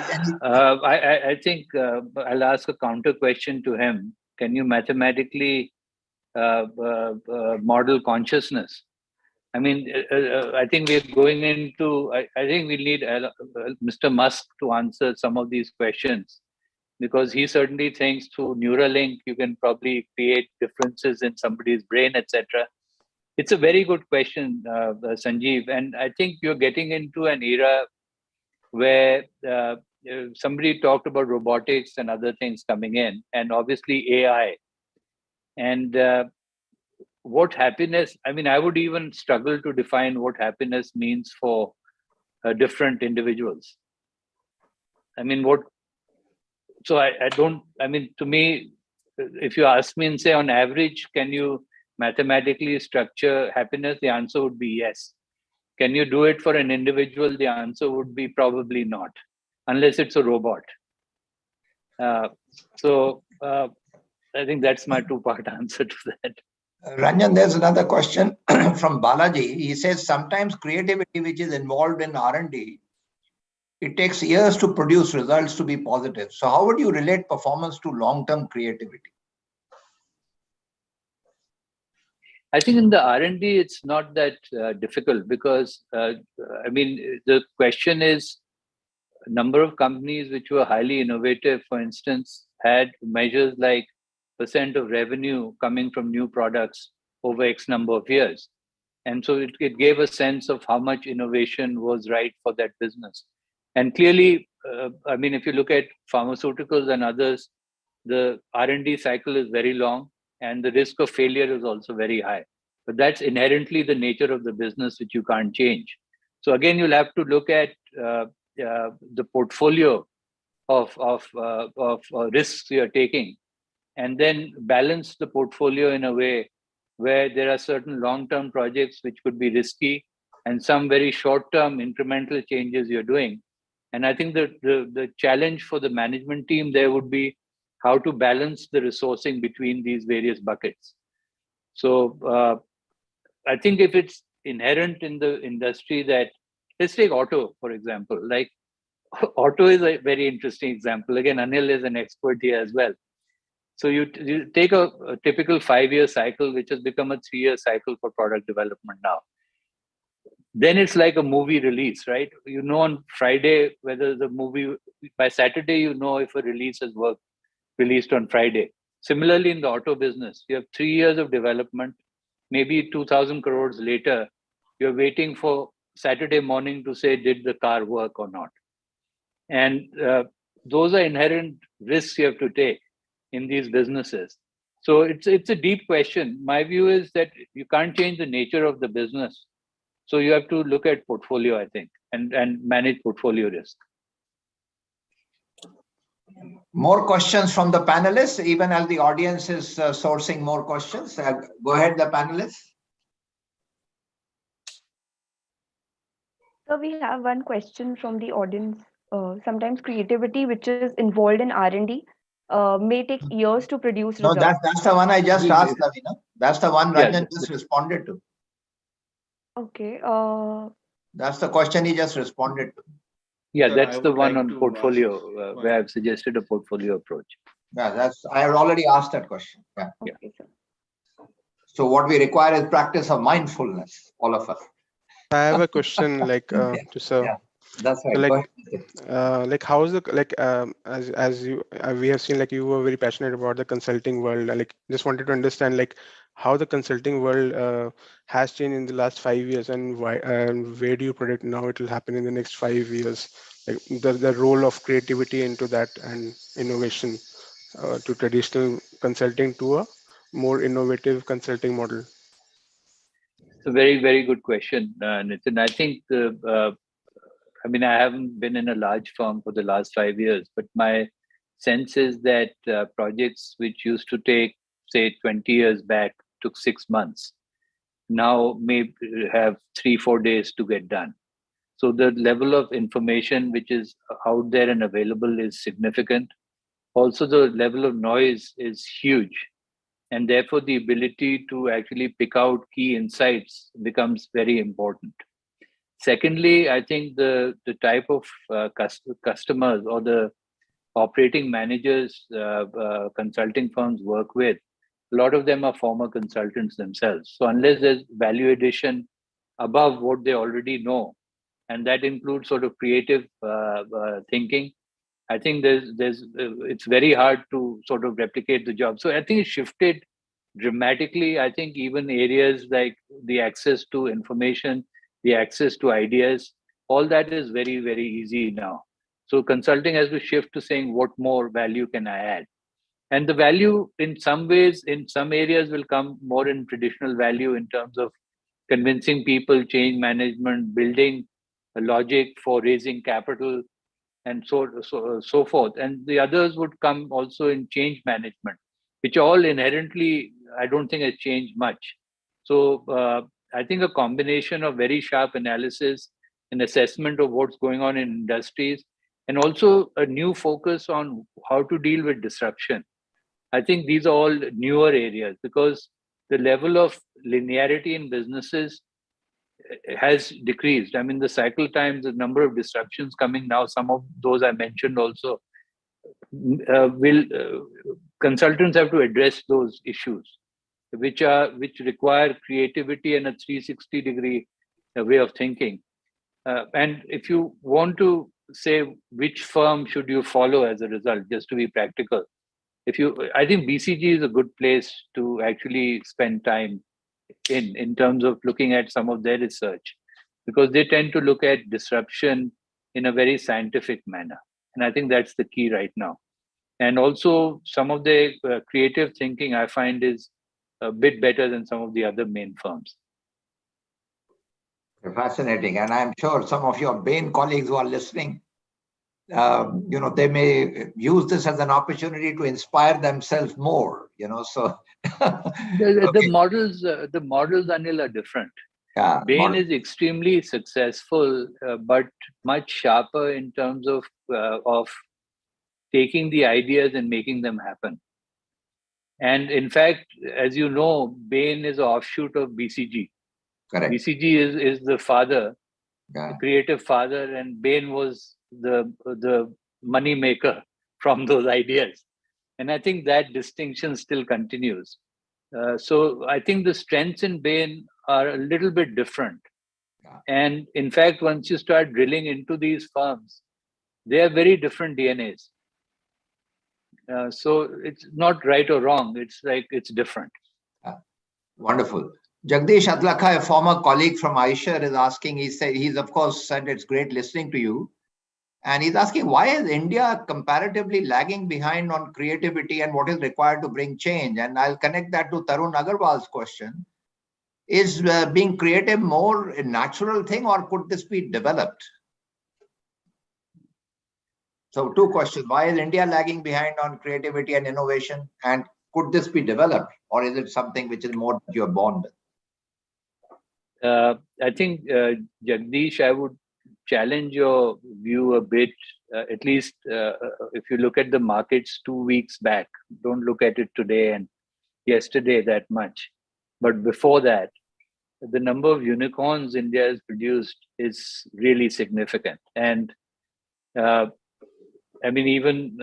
I think I'll ask a counter question to him. Can you mathematically model consciousness? I mean, I think we're going into, I think we need Mr. Musk to answer some of these questions, because he certainly thinks through Neuralink, you can probably create differences in somebody's brain, etc. It's a very good question, Sanjeev. And I think you're getting into an era where somebody talked about robotics and other things coming in, and obviously AI. And what happiness, I would even struggle to define what happiness means for different individuals. To me, if you ask me and say on average, can you mathematically structure happiness? The answer would be yes. Can you do it for an individual? The answer would be probably not, unless it's a robot. I think that's my two-part answer to that. Ranjan, there's another question from Balaji. He says sometimes creativity which is involved in R&D, it takes years to produce results to be positive. So how would you relate performance to long-term creativity? I think in the R&D, it's not that difficult, because, the question is, a number of companies which were highly innovative, for instance, had measures like % of revenue coming from new products over X number of years. And so it gave a sense of how much innovation was right for that business. And clearly, if you look at pharmaceuticals and others, the R&D cycle is very long, and the risk of failure is also very high. But that's inherently the nature of the business, which you can't change. So again, you'll have to look at the portfolio of risks you're taking, and then balance the portfolio in a way where there are certain long-term projects which could be risky and some very short-term incremental changes you're doing. And I think that the challenge for the management team there would be how to balance the resourcing between these various buckets. So I think if it's inherent in the industry that, let's take auto, for example, like auto is a very interesting example. Again, Anil is an expert here as well. So you take a typical 5-year cycle, which has become a 3-year cycle for product development now. Then it's like a movie release, right? You know on Friday whether the movie, by Saturday, you know if a release has worked, released on Friday. Similarly, in the auto business, you have 3 years of development. Maybe 2,000 crores later, you're waiting for Saturday morning to say, did the car work or not? And those are inherent risks you have to take in these businesses. So it's a deep question. My view is that you can't change the nature of the business. So you have to look at portfolio, I think, and manage portfolio risk. More questions from the panelists, even as the audience is sourcing more questions. Go ahead, the panelists. So we have one question from the audience. Sometimes creativity, which is involved in R&D, may take years to produce No, results. that's the one I just asked, Lavina. That's the one Ranjan just responded to. Okay. That's the question he just responded to. Yeah, Sir, that's I the would one like on to portfolio where I've suggested a portfolio approach. Yeah, I have already asked that question. Yeah. Okay, sir. So what we require is practice of mindfulness, all of us. I have a question like to Sir. Yeah, that's right. So, Go like, like how is the as you we have seen, like you were very passionate about the consulting world. Like just wanted to understand like how the consulting world has changed in the last 5 years, and why, and where do you predict now it will happen in the next 5 years? Like the role of creativity into that and innovation to traditional consulting to a more innovative consulting model. It's a very, very good question, Nitin. I think I mean, I haven't been in a large firm for the last 5 years, but my sense is that projects which used to take, say, 20 years back, took 6 months, now may have 3-4 days to get done. So the level of information which is out there and available is significant. Also, the level of noise is huge. And therefore, the ability to actually pick out key insights becomes very important. Secondly, I think the type of customers or the operating managers consulting firms work with, a lot of them are former consultants themselves. So unless there's value addition above what they already know, and that includes sort of creative thinking, I think it's very hard to sort of replicate the job. So I think it shifted dramatically. I think even areas like the access to information, the access to ideas, all that is very, very easy now. So consulting has to shift to saying, what more value can I add? And the value in some ways, in some areas will come more in traditional value in terms of convincing people, change management, building a logic for raising capital, and so forth. And the others would come also in change management, which all inherently, I don't think has changed much. So I think a combination of very sharp analysis and assessment of what's going on in industries, and also a new focus on how to deal with disruption. I think these are all newer areas because the level of linearity in businesses has decreased. I mean, the cycle times, the number of disruptions coming now, some of those I mentioned also, consultants have to address those issues, which require creativity and a 360-degree way of thinking. And if you want to say which firm should you follow as a result, just to be practical, I think BCG is a good place to actually spend time in terms of looking at some of their research, because they tend to look at disruption in a very scientific manner. And I think that's the key right now. And also some of the creative thinking I find is a bit better than some of the other main firms. Fascinating. And I'm sure some of your Bain colleagues who are listening, they may use this as an opportunity to inspire themselves more, so. The models, Anil, are different. Yeah, Bain is extremely successful, but much sharper in terms of taking the ideas and making them happen. And in fact, as you know, Bain is an offshoot of BCG. Correct. BCG is the father, the creative father, and Bain was the money maker from those ideas. And I think that distinction still continues. So I think the strengths in Bain are a little bit different. And in fact, once you start drilling into these firms, they have very different DNAs. So it's not right or wrong. It's like it's different. Wonderful. Jagdish Adlakha, a former colleague from Aisha, is asking, he's of course said it's great listening to you. And he's asking, why is India comparatively lagging behind on creativity and what is required to bring change? And I'll connect that to Tarun Agarwal's question. Is being creative more a natural thing, or could this be developed? So 2 questions. Why is India lagging behind on creativity and innovation? And could this be developed, or is it something which is more that you're born with? I think, Jagdish, I would challenge your view a bit, at least if you look at the markets 2 weeks back. Don't look at it today and yesterday that much. But before that, the number of unicorns India has produced is really significant. And I mean, even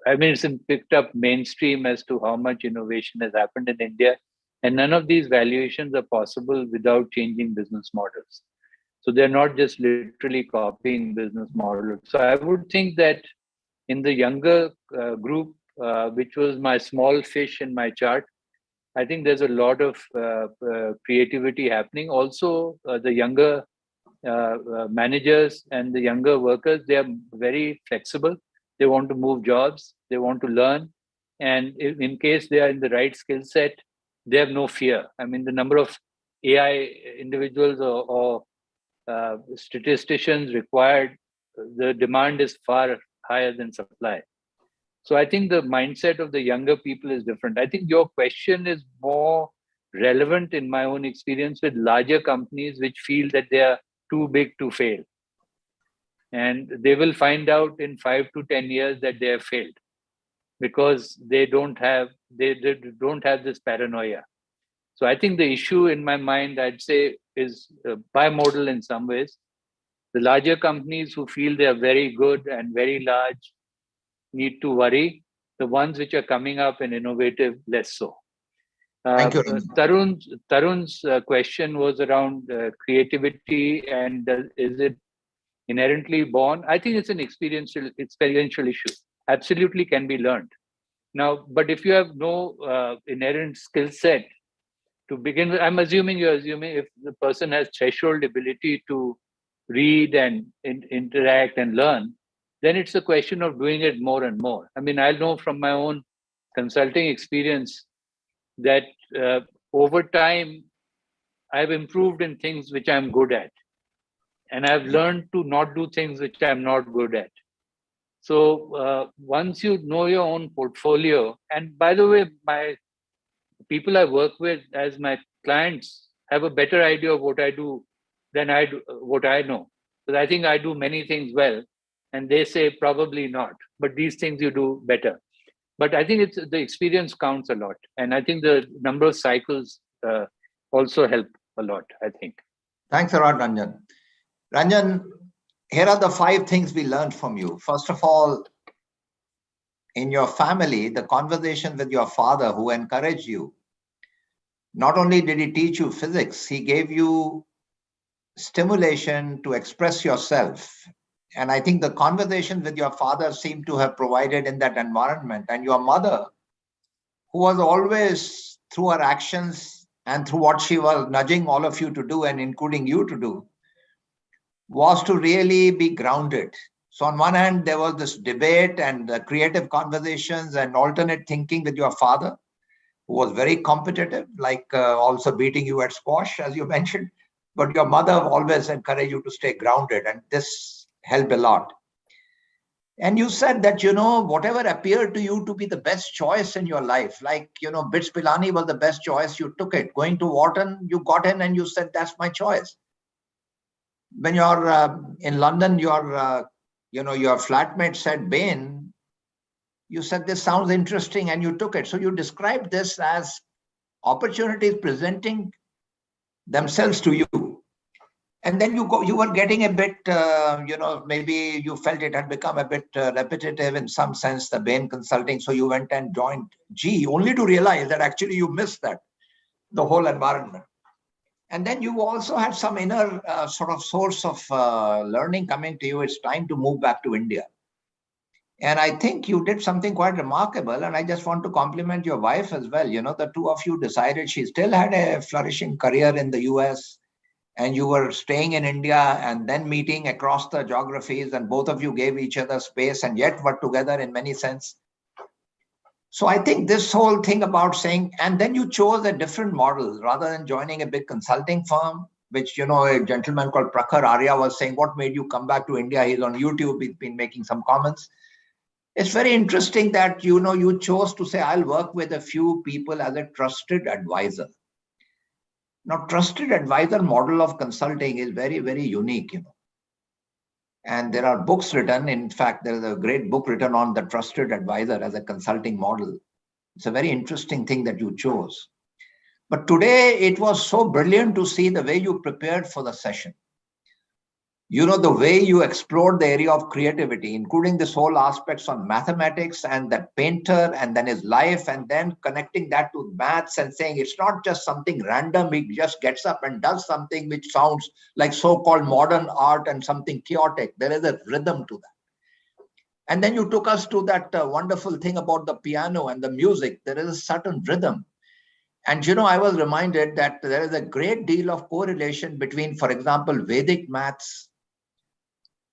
it's picked up mainstream as to how much innovation has happened in India. And none of these valuations are possible without changing business models. So they're not just literally copying business models. So I would think that in the younger group, which was my small fish in my chart, I think there's a lot of creativity happening. Also, the younger managers and the younger workers, they are very flexible. They want to move jobs. They want to learn. And in case they are in the right skill set, they have no fear. I mean, the number of AI individuals or statisticians required, the demand is far higher than supply. So I think the mindset of the younger people is different. I think your question is more relevant in my own experience with larger companies which feel that they are too big to fail. And they will find out in 5 to 10 years that they have failed because they don't have this paranoia. So I think the issue in my mind, I'd say, is bimodal in some ways. The larger companies who feel they are very good and very large need to worry. The ones which are coming up and innovative, less so. Thank you. Tarun's question was around creativity and is it inherently born? I think it's an experiential issue. Absolutely can be learned. Now, but if you have no inherent skill set to begin with, you're assuming if the person has threshold ability to read and interact and learn, then it's a question of doing it more and more. I mean, I know from my own consulting experience that over time, I've improved in things which I'm good at. And I've learned to not do things which I'm not good at. So once you know your own portfolio, and by the way, my people I work with as my clients have a better idea of what I do than what I know. Because I think I do many things well, and they say probably not, but these things you do better. But I think the experience counts a lot. And I think the number of cycles also help a lot, I think. Thanks a lot, Ranjan. Ranjan, here are the 5 things we learned from you. First of all, in your family, the conversation with your father who encouraged you, not only did he teach you physics, he gave you stimulation to express yourself. And I think the conversation with your father seemed to have provided in that environment. And your mother, who was always through her actions and through what she was nudging all of you to do and including you to do, was to really be grounded. So on one hand, there was this debate and creative conversations and alternate thinking with your father. who was very competitive, like also beating you at squash, as you mentioned. But your mother always encouraged you to stay grounded, and this helped a lot. And you said that, whatever appeared to you to be the best choice in your life, like, BITS Pilani was the best choice, you took it. Going to Wharton, you got in and you said, that's my choice. When you're in London, your flatmate said Bain, you said, this sounds interesting, and you took it. So you described this as opportunities presenting themselves to you. And then you were getting a bit, maybe you felt it had become a bit repetitive in some sense, the Bain Consulting. So you went and joined G, only to realize that actually you missed the whole environment. And then you also had some inner sort of source of learning coming to you. It's time to move back to India. And I think you did something quite remarkable. And I just want to compliment your wife as well. The two of you decided she still had a flourishing career in the US, and you were staying in India and then meeting across the geographies, and both of you gave each other space and yet were together in many sense. So I think this whole thing about saying, and then you chose a different model rather than joining a big consulting firm, which, a gentleman called Prakhar Arya was saying, what made you come back to India? He's on YouTube, he's been making some comments. It's very interesting that, you chose to say, I'll work with a few people as a trusted advisor. Now, trusted advisor model of consulting is very, very unique, And there are books written. In fact, there is a great book written on the trusted advisor as a consulting model. It's a very interesting thing that you chose. But today, it was so brilliant to see the way you prepared for the session. The way you explored the area of creativity, including this whole aspects on mathematics and that painter and then his life, and then connecting that to maths and saying it's not just something random. He just gets up and does something which sounds like so-called modern art and something chaotic. There is a rhythm to that. And then you took us to that wonderful thing about the piano and the music. There is a certain rhythm. And, I was reminded that there is a great deal of correlation between, for example, Vedic maths,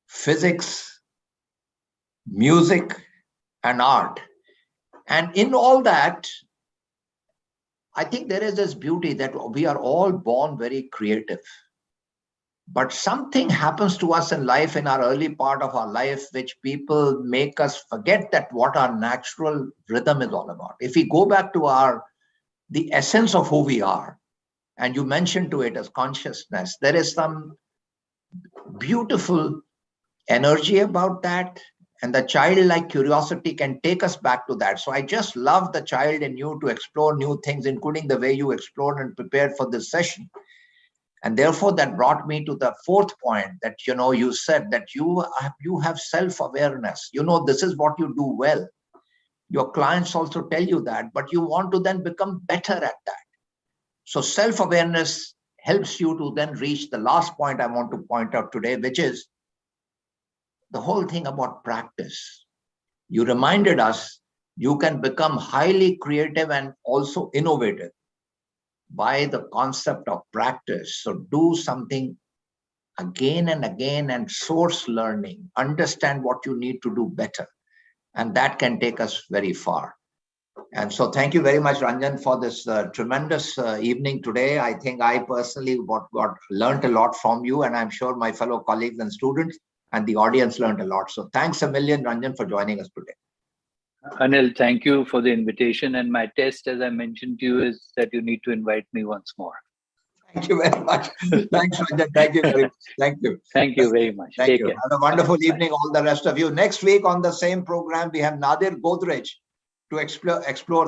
physics, music, and art. And in all that, I think there is this beauty that we are all born very creative. But something happens to us in life, in our early part of our life, which people make us forget that what our natural rhythm is all about. If we go back to the essence of who we are, and you mentioned to it as consciousness, there is some beautiful energy about that, and the childlike curiosity can take us back to that. So I just love the child in you to explore new things, including the way you explored and prepared for this session. And therefore, that brought me to the fourth point that, you said that you have self-awareness. This is what you do well. Your clients also tell you that, but you want to then become better at that. So self-awareness helps you to then reach the last point I want to point out today, which is the whole thing about practice. You reminded us you can become highly creative and also innovative by the concept of practice. So do something again and again and source learning, understand what you need to do better. And that can take us very far. And so thank you very much, Ranjan, for this tremendous evening today. I think I personally learned a lot from you, and I'm sure my fellow colleagues and students and the audience learned a lot. So thanks a million, Ranjan, for joining us today. Anil, thank you for the invitation. And my test, as I mentioned to you, is that you need to invite me once more. Thank you very much. Thanks, Ranjan. Thank you very much. Thank you. Thank you very much. Thank you. Have a wonderful evening, all the rest of you. Next week on the same program, we have Nadir Godrej to explore